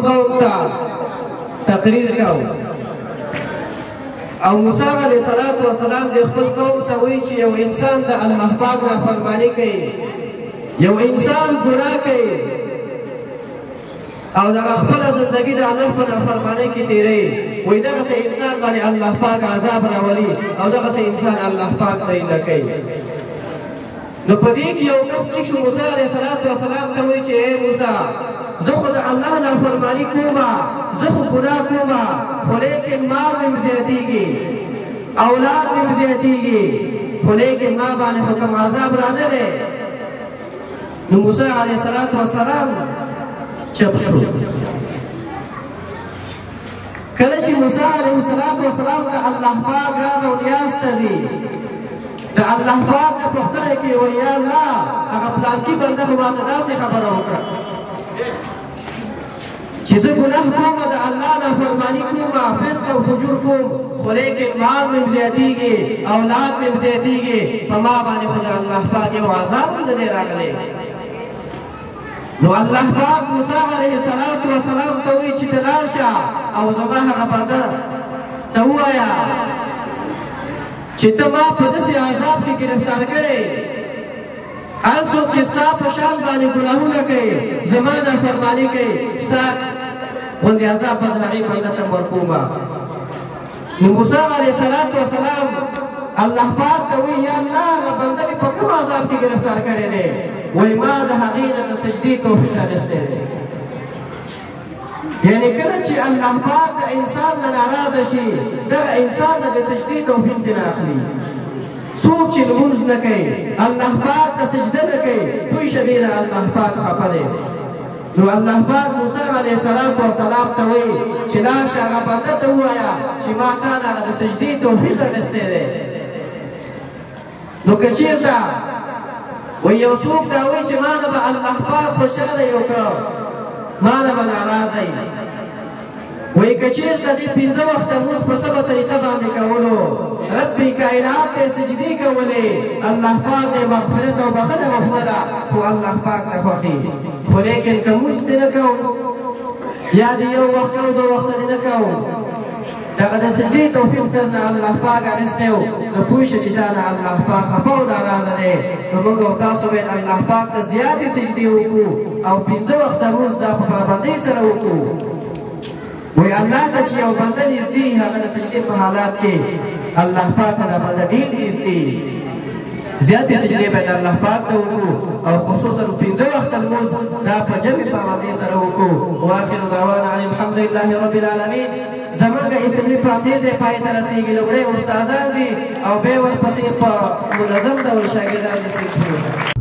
قوم ته تقریر کوو او موسی علیه السلام د خپل قوم ته وایي چې یو انسان د الله پاک نافرماني کوي، یو انسان ګناه کوي او دغه خپله زندګي د الله په نافرمانۍ کې تېروي، وایي دغسې انسان باندې الله پاک عذاب راولي او دغسې انسان الله پاک زنده کوي. نو په دې کې یو کس پرېښ شو موسی علیه السلام ته وایي چې ای موسی زه خو د الله نافرماني کومه، زه خو ګناه کومه، خو لیکن مال مې زیاتېږي، اولاد مې زیاتېږي، خو لیکن ما باندې خو کوم عذاب رانغی. نو موسی علیه السلام چپ شو. کله چې موسی علیه السلام ته الله پاک راز او نیاز ته ځي، د الله پاک نه پوښتنه کوي وایي یا الله هغه پلانکي بنده خو ماته داسې خبره وکړه چې زه ګناه کوم، د الله نافرماني کوم، فسق او فجور کوم، خو لیکن مال مې زیاتېږي، اولاد مې زیاتېږي، په ما باندې خو د الله پاک یو عذاب نه دی راغلی. نو الله پاک موسی علیه السلام ته وایي چې ته لاړ شه او زما هغه بنده ته ووایه چې ته ما په داسې عذاب کې ګرفتار کړی، هر څوک چې ستا په شان باندې ګناهونه کوي، زما نافرماني کوي، ستا غوندې عذاب به زه هغې بنده ته ورکومه. نو موسی علیه السلام الله پاک ته وایي یا الله هغه بنده مې په کوم عذاب کې ګرفتار کړی دی؟ وایي ما د هغې نه د سجدې توفیق اخیستی دی. یعنې کله چې الله پاک د انسان نه ناراضه شي، دغه انسان نه د سجدې توفیق دې نه اخلي. څوک چې لمونځ نه کوي، الله پاک ته سجده نه کوي، پوه شه دې نه الله پاک خفه دی. نو الله پاک موسی علیه السلام ته وایي چې لاړ شه هغه بنده ته ووایه چې ما تا نه هغه د سجدې توفیق اخیستی دی. نو که چېرته وایي یو څوک دا وایي چې ما نه به الله پاک خوشحاله وکړه، ما نه به ناراضه وي، وایي که چېرته دې 5 وخته لمونځ په سمه طریقه باندې کولو، رب کائنات ته سجدې کولې، الله پاک دې مغفرت او بخښنه وکړله، خو الله پاک ته خوښي، خو لیکن که لمونځ دې نه کوو یا دې یو وخت او 2 وخته دې نه کوو، دغه د سجدې توفیق درنه الله پاک اخیستی و، نو پوه شه چې دا نه الله پاک خفه او ناراضه دی. نو موږ او تاسو باید الله پاک ته زیاتې سجدې وکړو او 5 وخته لمونځ دا په پابندۍ سره وکړو. وایي الله ته چې یو بنده نږدې هغه د سجدې په حالات کې الله پاک ته دا بنده ډېر نږدې، زیاتې سجدې باید الله پاک ته وکړو او خصوصا 5 وخته لمونځ دا په جمع پابندۍ سره وکړو. واخر دعوانا ان الحمد لله رب العالمین. زمونږ اسلامي پرانتې ځای پای ته رسېږي، لومړی استادان دي او بیا ورپسې په منظم ډول شاګردان دي.